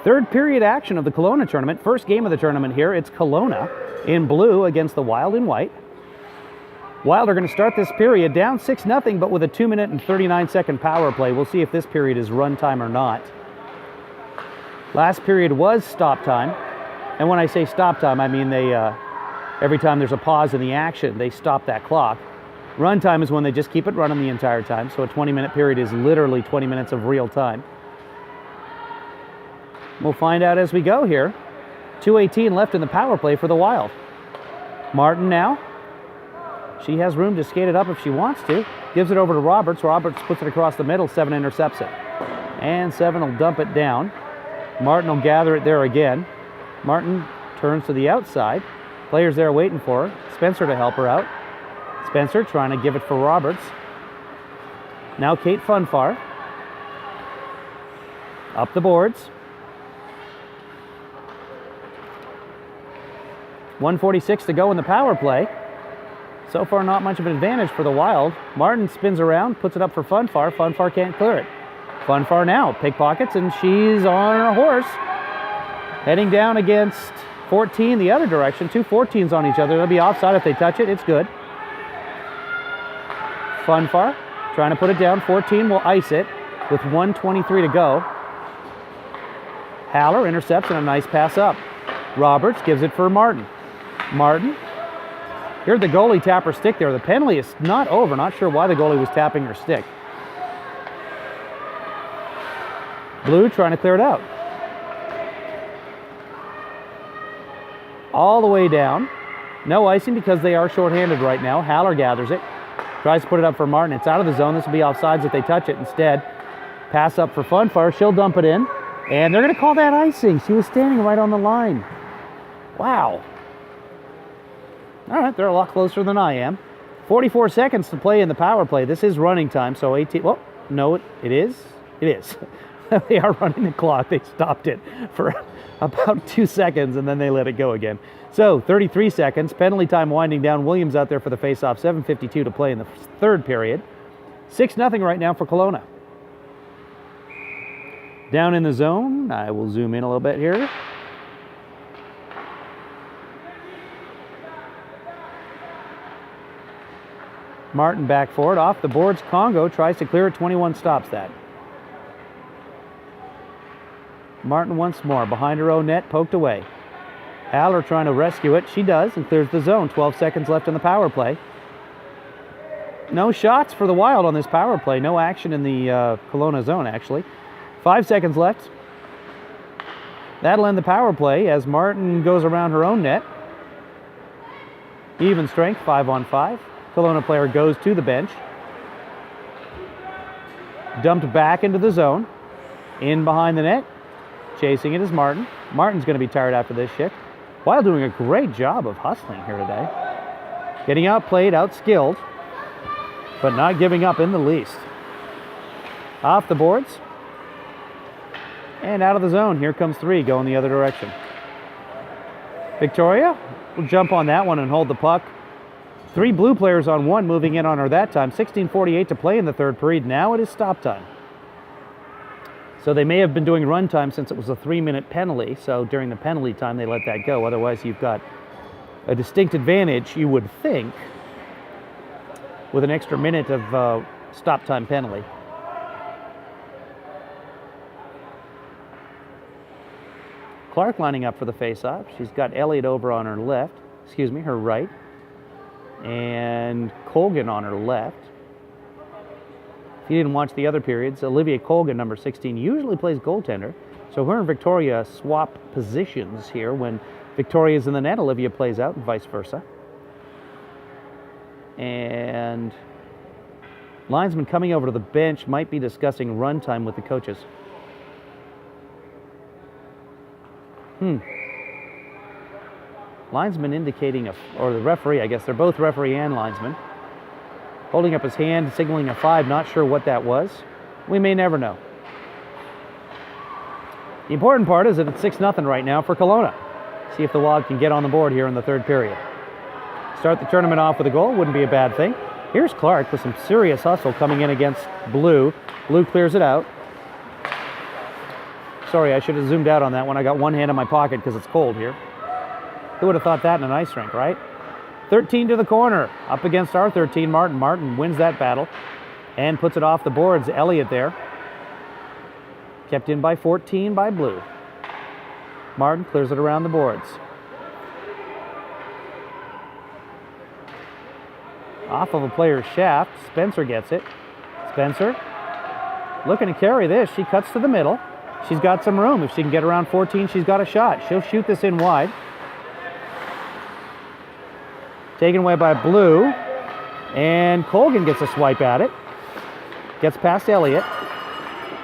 Third period action of the Kelowna tournament. First game of the tournament here. It's Kelowna in blue against the Wild in white. Wild are going to start this period down 6-0, but with a 2-minute and 39-second power play. We'll see if this period is run time or not. Last period was stop time. And when I say stop time, I mean they every time there's a pause in the action, they stop that clock. Run time is when they just keep it running the entire time. So a 20-minute period is literally 20 minutes of real time. We'll find out as we go here. 2:18 left in the power play for the Wild. Martin now. She has room to skate it up if she wants to. Gives it over to Roberts. Roberts puts it across the middle. 7 intercepts it. And 7 will dump it down. Martin will gather it there again. Martin turns to the outside. Players there waiting for her. Spencer to help her out. Spencer trying to give it for Roberts. Now Kate Funfar. Up the boards. 1:46 to go in the power play. So far, not much of an advantage for the Wild. Martin spins around, puts it up for Funfar. Funfar can't clear it. Funfar now pickpockets, and she's on her horse. Heading down against 14 the other direction. Two 14s on each other. They'll be offside if they touch it. It's good. Funfar trying to put it down. 14 will ice it with 1:23 to go. Haller intercepts and a nice pass up. Roberts gives it for Martin. Martin. Here's the goalie tap her stick there. The penalty is not over. Not sure why the goalie was tapping her stick. Blue trying to clear it out. All the way down. No icing because they are shorthanded right now. Haller gathers it. Tries to put it up for Martin. It's out of the zone. This will be offsides if they touch it instead. Pass up for Funfar. She'll dump it in. And they're going to call that icing. She was standing right on the line. Wow. All right, they're a lot closer than I am. 44 seconds to play in the power play. This is running time, so 18... Well, no, it is. It is. They are running the clock. They stopped it for about 2 seconds, and then they let it go again. So, 33 seconds. Penalty time winding down. Williams out there for the face-off. 7:52 to play in the third period. 6-0 right now for Kelowna. Down in the zone. I will zoom in a little bit here. Martin back forward. Off the boards. Congo tries to clear it. 21 stops that. Martin once more. Behind her own net. Poked away. Haller trying to rescue it. She does and clears the zone. 12 seconds left in the power play. No shots for the Wild on this power play. No action in the Kelowna zone, actually. 5 seconds left. That'll end the power play as Martin goes around her own net. Even strength, 5-on-5. Kelowna player goes to the bench. Dumped back into the zone. In behind the net. Chasing it is Martin. Martin's going to be tired after this shift. Wild doing a great job of hustling here today. Getting outplayed, outskilled, but not giving up in the least. Off the boards. And out of the zone. Here comes 3 going the other direction. Victoria will jump on that one and hold the puck. 3 blue players on 1 moving in on her that time. 16:48 to play in the third period. Now it is stop time. So they may have been doing run time since it was a 3-minute penalty. So during the penalty time, they let that go. Otherwise, you've got a distinct advantage, you would think, with an extra minute of stop time penalty. Clark lining up for the face-off. She's got Elliott over on her left. Excuse me, her right. And Colgan on her left. If you didn't watch the other periods, Olivia Colgan, number 16, usually plays goaltender. So her and Victoria swap positions here. When Victoria's in the net, Olivia plays out and vice versa. And linesman coming over to the bench might be discussing run time with the coaches. Linesman indicating, or the referee, I guess they're both referee and linesman, holding up his hand, signaling a 5. Not sure what that was. We may never know. The important part is that it's 6-0 right now for Kelowna. See if the Wild can get on the board here in the third period. Start the tournament off with a goal. Wouldn't be a bad thing. Here's Clark with some serious hustle coming in against Blue. Blue clears it out. Sorry, I should have zoomed out on that one. I got one hand in my pocket because it's cold here. Who would have thought that in an ice rink, right? 13 to the corner, up against our 13, Martin. Martin wins that battle and puts it off the boards. Elliott there. Kept in by 14 by Blue. Martin clears it around the boards. Off of a player's shaft. Spencer gets it. Spencer looking to carry this. She cuts to the middle. She's got some room. If she can get around 14, she's got a shot. She'll shoot this in wide. Taken away by Blue. And Colgan gets a swipe at it. Gets past Elliott.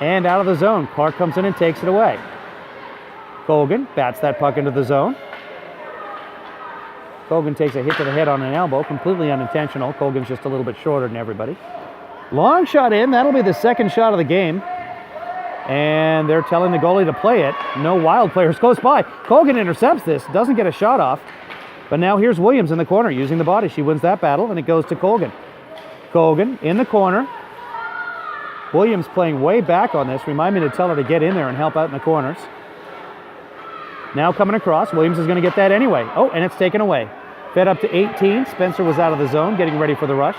And out of the zone. Clark comes in and takes it away. Colgan bats that puck into the zone. Colgan takes a hit to the head on an elbow. Completely unintentional. Colgan's just a little bit shorter than everybody. Long shot in. That'll be the second shot of the game. And they're telling the goalie to play it. No Wild players close by. Colgan intercepts this. Doesn't get a shot off. But now here's Williams in the corner using the body. She wins that battle, and it goes to Colgan. Colgan in the corner. Williams playing way back on this. Remind me to tell her to get in there and help out in the corners. Now coming across. Williams is going to get that anyway. Oh, and it's taken away. Fed up to 18. Spencer was out of the zone, getting ready for the rush.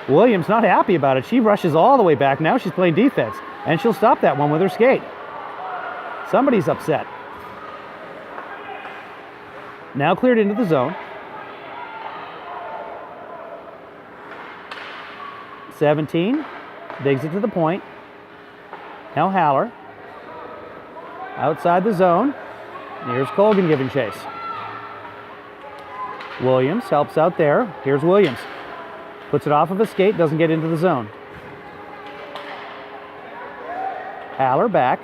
Williams not happy about it. She rushes all the way back. Now she's playing defense. And she'll stop that one with her skate. Somebody's upset. Now cleared into the zone. 17. Digs it to the point. Now Haller. Outside the zone. Here's Colgan giving chase. Williams helps out there. Here's Williams. Puts it off of a skate. Doesn't get into the zone. Haller back.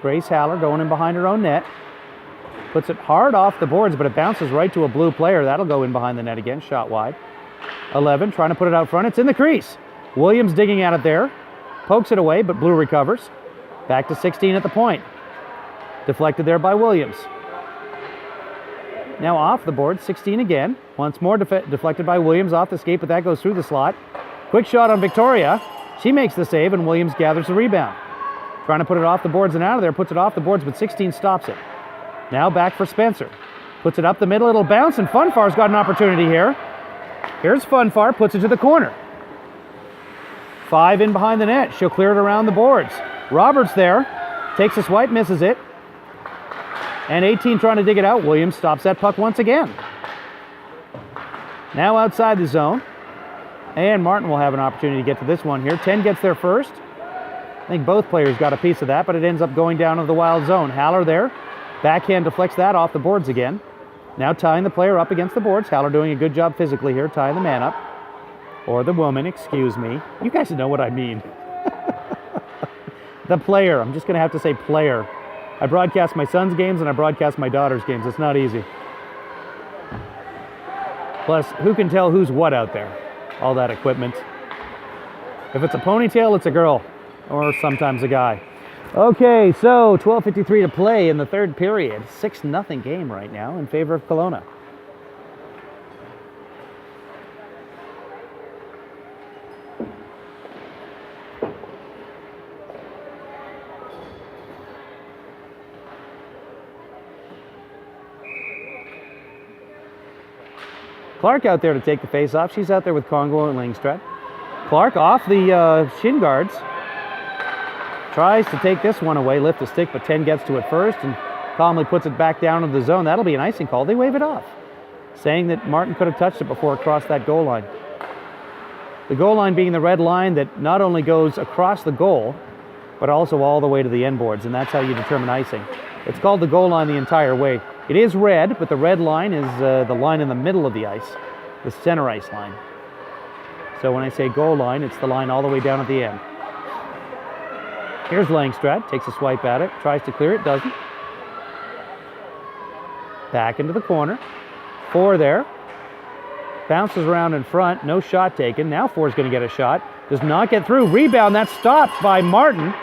Grace Haller going in behind her own net. Puts it hard off the boards, but it bounces right to a Blue player. That'll go in behind the net again, shot wide. 11 trying to put it out front. It's in the crease. Williams digging at it there. Pokes it away, but Blue recovers. Back to 16 at the point. Deflected there by Williams. Now off the board, 16 again. Once more deflected by Williams off the skate, but that goes through the slot. Quick shot on Victoria. She makes the save, and Williams gathers the rebound. Trying to put it off the boards and out of there. Puts it off the boards, but 16 stops it. Now back for Spencer. Puts it up the middle. It'll bounce, and Funfar's got an opportunity here. Here's Funfar. Puts it to the corner. 5 in behind the net. She'll clear it around the boards. Roberts there. Takes a swipe, misses it. And 18 trying to dig it out. Williams stops that puck once again. Now outside the zone. And Martin will have an opportunity to get to this one here. 10 gets there first. I think both players got a piece of that, but it ends up going down to the Wild zone. Haller there. Backhand deflects that off the boards again. Now tying the player up against the boards. Haller doing a good job physically here, tying the man up. Or the woman, excuse me. You guys know what I mean. The player. I'm just going to have to say player. I broadcast my son's games and I broadcast my daughter's games. It's not easy. Plus, who can tell who's what out there? All that equipment. If it's a ponytail, it's a girl. Or sometimes a guy. Okay, so 12:53 to play in the third period. 6-0 game right now in favor of Kelowna. Clark out there to take the face-off. She's out there with Congo and Langstrad. Clark off the shin guards. Tries to take this one away, lift the stick, but 10 gets to it first and calmly puts it back down into the zone. That'll be an icing call. They wave it off, saying that Martin could have touched it before it crossed that goal line. The goal line being the red line that not only goes across the goal, but also all the way to the end boards, and that's how you determine icing. It's called the goal line the entire way. It is red, but the red line is the line in the middle of the ice, the center ice line. So when I say goal line, it's the line all the way down at the end. Here's Langstrad, takes a swipe at it, tries to clear it, doesn't. Back into the corner. 4 there. Bounces around in front, no shot taken. Now 4 is going to get a shot. Does not get through. Rebound, that's stopped by Martin.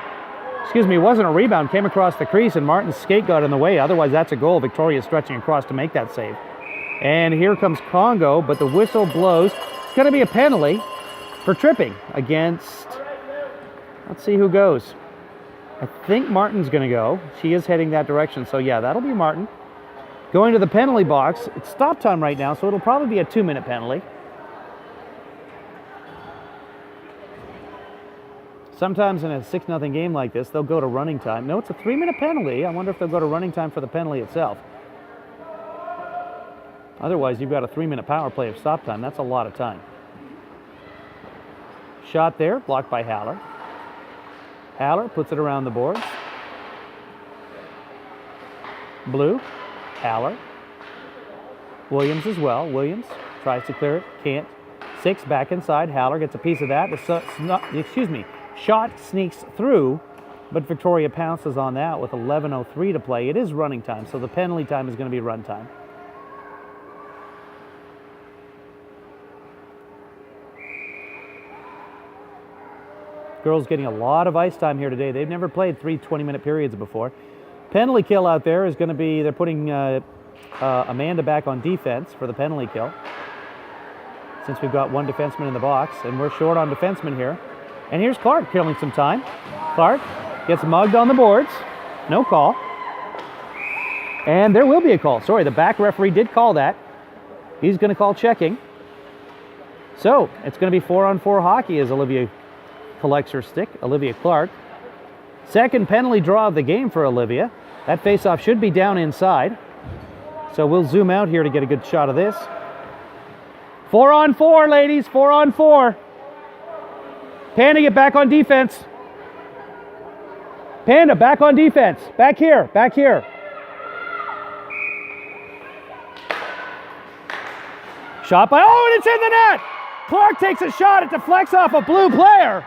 Excuse me, it wasn't a rebound, came across the crease and Martin's skate got in the way. Otherwise, that's a goal. Victoria stretching across to make that save. And here comes Congo, but the whistle blows. It's going to be a penalty for tripping against, let's see who goes. I think Martin's going to go. She is heading that direction. So, yeah, that'll be Martin. Going to the penalty box. It's stop time right now, so it'll probably be a 2-minute penalty. Sometimes in a 6-0 game like this, they'll go to running time. No, it's a 3-minute penalty. I wonder if they'll go to running time for the penalty itself. Otherwise, you've got a 3-minute power play of stop time. That's a lot of time. Shot there, blocked by Haller. Haller puts it around the boards. Blue, Haller. Williams as well. Williams tries to clear it, can't. 6 back inside. Haller gets a piece of that. Shot sneaks through, but Victoria pounces on that with 11:03 to play. It is running time, so the penalty time is going to be run time. Girls getting a lot of ice time here today. They've never played 3 20-minute periods before. Penalty kill out there is going to be, they're putting Amanda back on defense for the penalty kill, since we've got 1 defenseman in the box, and we're short on defensemen here. And here's Clark killing some time. Clark gets mugged on the boards. No call. And there will be a call. Sorry, the back referee did call that. He's going to call checking. So it's going to be 4-on-4 hockey as Olivia collects her stick. Olivia Clark. Second penalty draw of the game for Olivia. That faceoff should be down inside. So we'll zoom out here to get a good shot of this. 4-on-4, ladies. 4-on-4. Panda, get back on defense. Panda, back on defense. Back here, back here. Shot by, oh, and it's in the net! Clark takes a shot, it deflects off a blue player.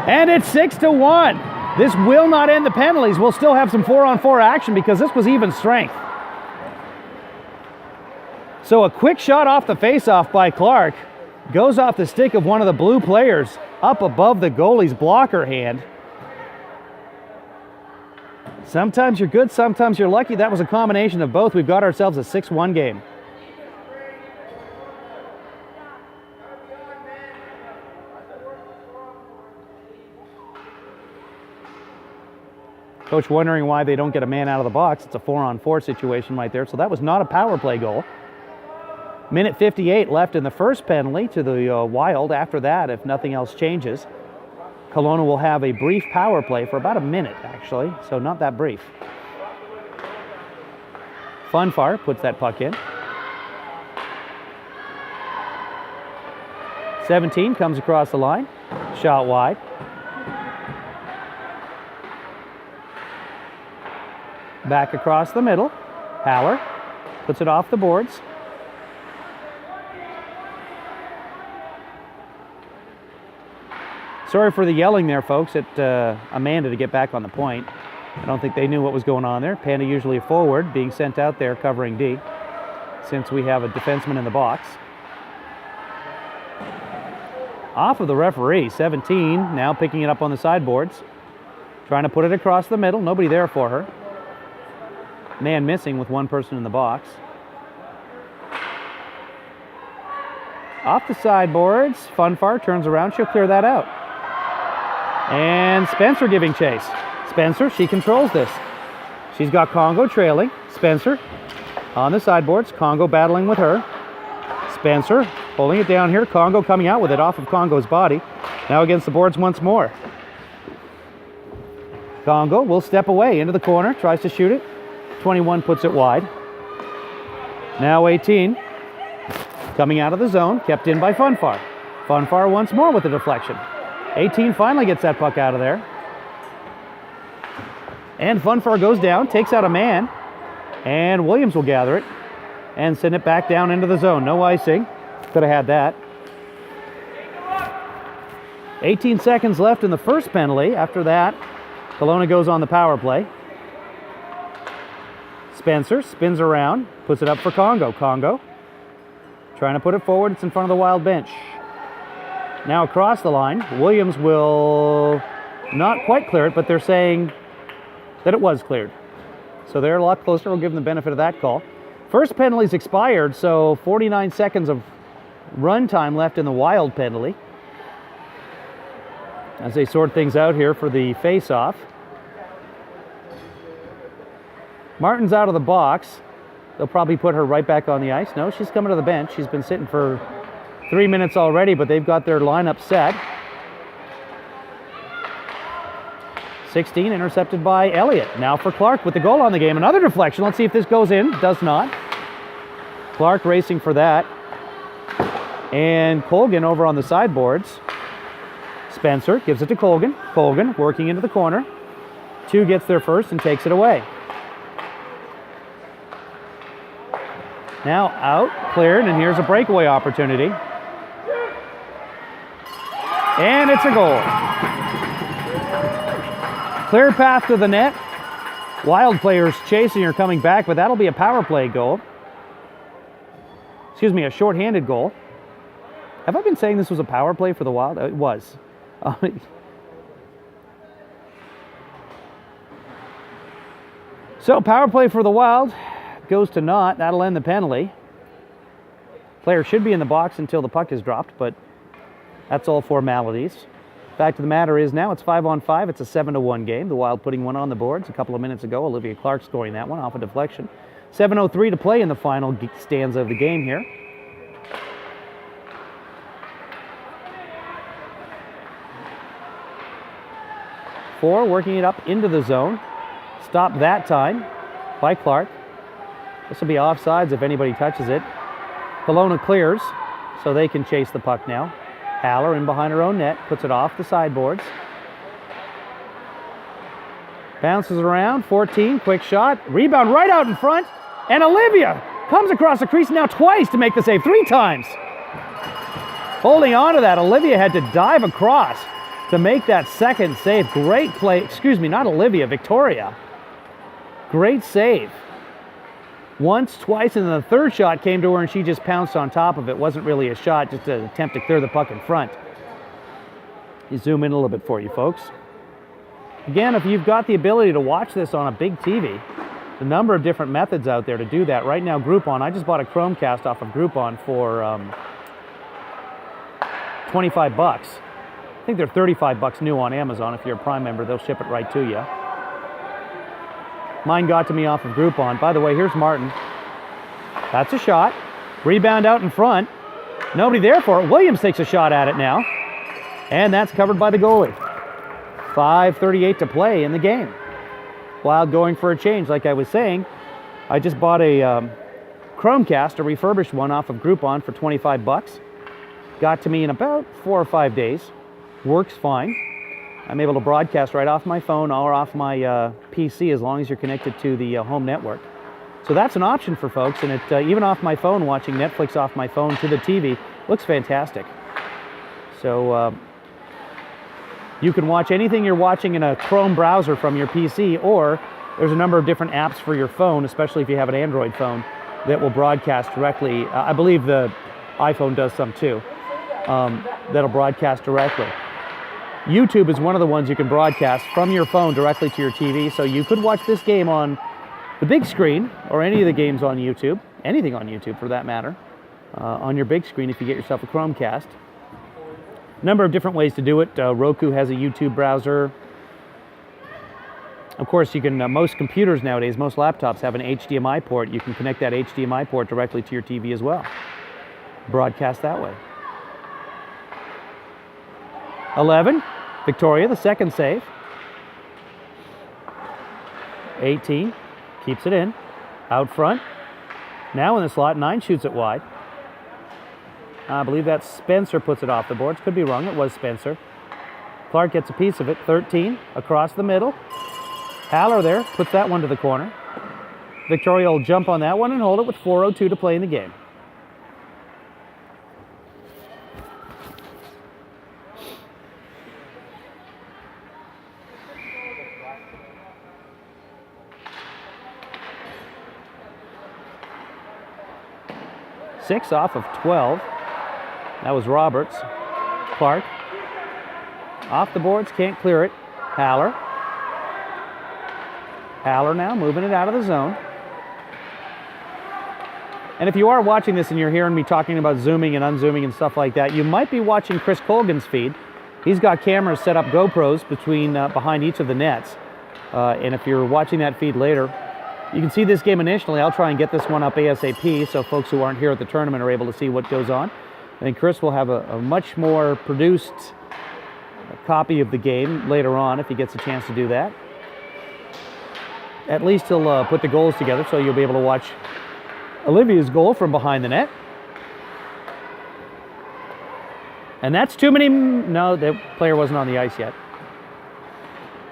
And it's 6-1. This will not end the penalties. We'll still have some 4-on-4 action because this was even strength. So a quick shot off the faceoff by Clark goes off the stick of one of the blue players up above the goalie's blocker hand. Sometimes you're good, sometimes you're lucky. That was a combination of both. We've got ourselves a 6-1 game. Coach wondering why they don't get a man out of the box. It's a 4-on-4 situation right there. So that was not a power play goal. Minute 58 left in the first penalty to the Wild. After that, if nothing else changes, Kelowna will have a brief power play for about a minute, actually, so not that brief. Funfar puts that puck in. 17 comes across the line, shot wide. Back across the middle, Haller puts it off the boards. Sorry for the yelling there, folks, at Amanda to get back on the point. I don't think they knew what was going on there. Panda usually a forward, being sent out there covering D, since we have a defenseman in the box. Off of the referee, 17, now picking it up on the sideboards. Trying to put it across the middle, nobody there for her. Man missing with 1 person in the box. Off the sideboards, Funfar turns around, she'll clear that out. And Spencer giving chase. Spencer, she controls this. She's got Congo trailing. Spencer on the sideboards. Congo battling with her. Spencer holding it down here. Congo coming out with it off of Congo's body. Now against the boards once more. Congo will step away into the corner. Tries to shoot it. 21 puts it wide. Now 18. Coming out of the zone. Kept in by Funfar. Funfar once more with the deflection. 18 finally gets that puck out of there. And Funfar goes down, takes out a man, and Williams will gather it and send it back down into the zone. No icing. Could have had that. 18 seconds left in the first penalty. After that, Kelowna goes on the power play. Spencer spins around, puts it up for Congo. Congo trying to put it forward. It's in front of the Wild bench. Now across the line, Williams will not quite clear it, but they're saying that it was cleared. So they're a lot closer. We'll give them the benefit of that call. First penalty's expired, so 49 seconds of run time left in the Wild penalty. As they sort things out here for the face-off. Martin's out of the box. They'll probably put her right back on the ice. No, she's coming to the bench. She's been sitting for 3 minutes already, but they've got their lineup set. 16 intercepted by Elliott. Now for Clark with the goal on the game. Another deflection. Let's see if this goes in. Does not. Clark racing for that. And Colgan over on the sideboards. Spencer gives it to Colgan. Colgan working into the corner. 2 gets there first and takes it away. Now out, cleared, and here's a breakaway opportunity. And it's a goal. Clear path to the net. Wild players chasing her coming back, but that'll be a power play goal. Excuse me, a shorthanded goal. Have I been saying this was a power play for the Wild? It was. So power play for the Wild goes to naught. That'll end the penalty. Player should be in the box until the puck is dropped, but that's all formalities. Fact of the matter is now it's 5-on-5. It's a 7-1 game. The Wild putting one on the boards a couple of minutes ago. Olivia Clark scoring that one off a deflection. 7:03 to play in the final stanza of the game here. Four working it up into the zone. Stopped that time by Clark. This will be offsides if anybody touches it. Kelowna clears, so they can chase the puck now. Haller in behind her own net, puts it off the sideboards. Bounces around, 14, quick shot. Rebound right out in front, and Olivia comes across the crease now twice to make the save, 3 times. Holding on to that, Olivia had to dive across to make that second save. Great play, excuse me, not Olivia, Victoria. Great save. Once, twice, and then the third shot came to her and she just pounced on top of it. Wasn't really a shot, just an attempt to clear the puck in front. You zoom in a little bit for you folks. Again, if you've got the ability to watch this on a big TV, the number of different methods out there to do that. Right now, Groupon, I just bought a Chromecast off of Groupon for $25. I think they're $35 new on Amazon. If you're a Prime member, they'll ship it right to you. Mine got to me off of Groupon. By the way, here's Martin. That's a shot. Rebound out in front. Nobody there for it. Williams takes a shot at it now. And that's covered by the goalie. 5:38 to play in the game. Wild going for a change. Like I was saying, I just bought a Chromecast, a refurbished one off of Groupon for $25. Got to me in about 4 or 5 days. Works fine. I'm able to broadcast right off my phone or off my PC as long as you're connected to the home network. So that's an option for folks, and it even off my phone, watching Netflix off my phone to the TV, looks fantastic. So you can watch anything you're watching in a Chrome browser from your PC, or there's a number of different apps for your phone, especially if you have an Android phone, that will broadcast directly. I believe the iPhone does some too, that'll broadcast directly. YouTube is one of the ones you can broadcast from your phone directly to your TV, so you could watch this game on the big screen, or any of the games on YouTube, anything on YouTube for that matter, on your big screen if you get yourself a Chromecast. Number of different ways to do it. Roku has a YouTube browser. Of course, you can, most computers nowadays, most laptops have an HDMI port. You can connect that HDMI port directly to your TV as well. Broadcast that way. 11, Victoria, the second save. 18, keeps it in. Out front. Now in the slot, 9 shoots it wide. I believe that Spencer puts it off the boards. Could be wrong, it was Spencer. Clark gets a piece of it, 13, across the middle. Haller there, puts that one to the corner. Victoria will jump on that one and hold it with 4:02 to play in the game. Six off of 12. That was Roberts. Clark. Off the boards, can't clear it. Haller. Haller now moving it out of the zone. And if you are watching this and you're hearing me talking about zooming and unzooming and stuff like that, you might be watching Chris Colgan's feed. He's got cameras set up, GoPros, behind each of the nets. And if you're watching that feed later, You can see this game initially. I'll try and get this one up ASAP so folks who aren't here at the tournament are able to see what goes on. I think Chris will have a much more produced copy of the game later on if he gets a chance to do that. At least he'll put the goals together so you'll be able to watch Olivia's goal from behind the net. And that's too many. No, the player wasn't on the ice yet.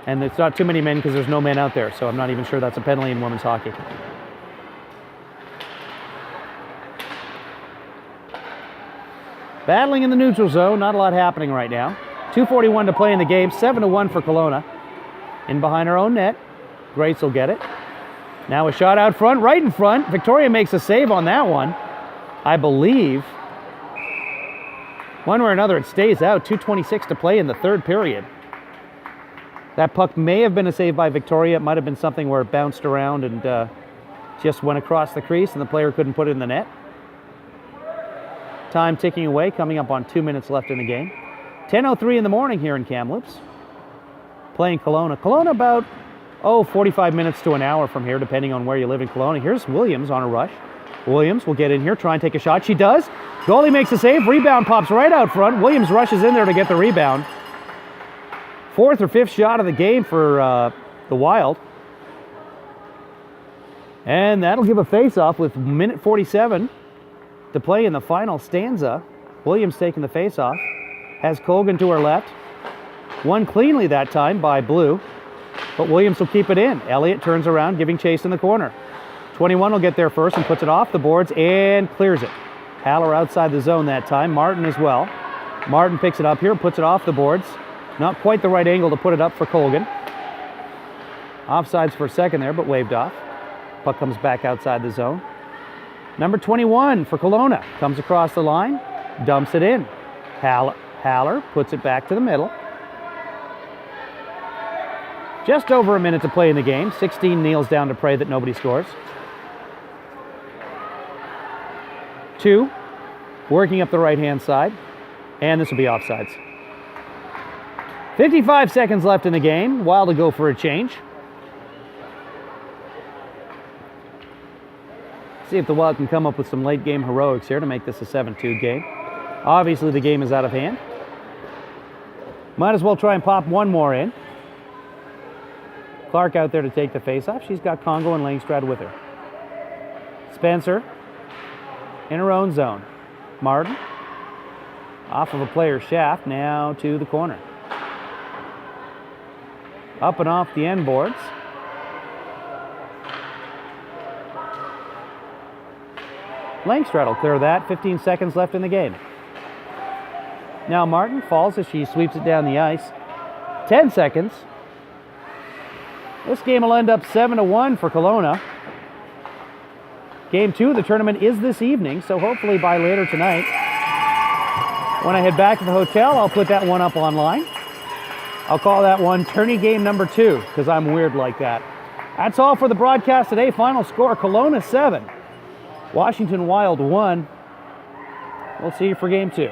And it's not too many men because there's no men out there, so I'm not even sure that's a penalty in women's hockey. Battling in the neutral zone, not a lot happening right now. 2:41 to play in the game, 7-1 for Kelowna. In behind her own net, Grace will get it. Now a shot out front, right in front. Victoria makes a save on that one. I believe, one way or another, it stays out. 2:26 to play in the third period. That puck may have been a save by Victoria. It might have been something where it bounced around and just went across the crease and the player couldn't put it in the net. Time ticking away, coming up on 2 minutes left in the game. 10:03 in the morning here in Kamloops. Playing Kelowna. Kelowna about, 45 minutes to an hour from here, depending on where you live in Kelowna. Here's Williams on a rush. Williams will get in here, try and take a shot. She does. Goalie makes a save. Rebound pops right out front. Williams rushes in there to get the rebound. Fourth or fifth shot of the game for the Wild. And that'll give a face-off with minute 47 to play in the final stanza. Williams taking the face-off. Has Colgan to her left. Won cleanly that time by Blue. But Williams will keep it in. Elliott turns around, giving chase in the corner. 21 will get there first and puts it off the boards and clears it. Haller outside the zone that time. Martin as well. Martin picks it up here, puts it off the boards. Not quite the right angle to put it up for Colgan. Offsides for a second there, but waved off. Puck comes back outside the zone. Number 21 for Kelowna. Comes across the line, dumps it in. Haller puts it back to the middle. Just over a minute to play in the game. 16 kneels down to pray that nobody scores. 2, working up the right-hand side. And this will be offsides. 55 seconds left in the game. Wild to go for a change. See if the Wild can come up with some late game heroics here to make this a 7-2 game. Obviously the game is out of hand. Might as well try and pop one more in. Clark out there to take the face-off. She's got Congo and Langstrad with her. Spencer in her own zone. Martin off of a player's shaft, now to the corner. Up and off the end boards. Langstrad will clear that. 15 seconds left in the game. Now Martin falls as she sweeps it down the ice. 10 seconds. This game will end up 7-1 for Kelowna. Game 2 of the tournament is this evening, so hopefully by later tonight, when I head back to the hotel, I'll put that one up online. I'll call that one tourney game number 2, because I'm weird like that. That's all for the broadcast today. Final score, Kelowna 7, Washington Wild 1. We'll see you for game 2.